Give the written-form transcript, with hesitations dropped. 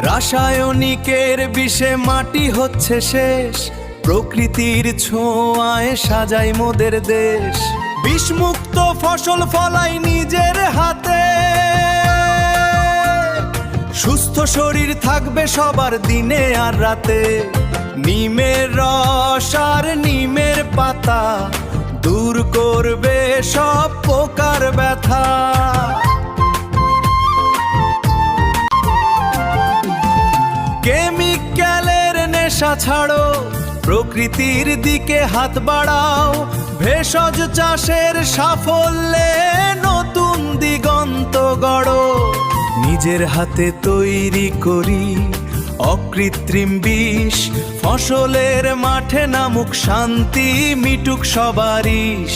রাসায়নিকের বিষে মাটি হচ্ছে শেষ, প্রকৃতির ছোঁয়ায় সাজাই মোদের দেশ। বিষমুক্ত ফসল ফলাই নিজের হাতে, সুস্থ শরীর থাকবে সবার দিনে আর রাতে। নিমের রস আর নিমের পাতা দূর করবে সব পোকার ব্যথা। কেমিক্যালের নেশা ছাড়ো, প্রকৃতির দিকে হাত বাড়াও। ভেষজ চাষের সাফল্যে নতুন দিগন্ত গড়ো। নিজের হাতে তৈরি করি অকৃত্রিম বিষ, ফসলের মাঠে নামুক শান্তি, মিটুক সবার ইশ।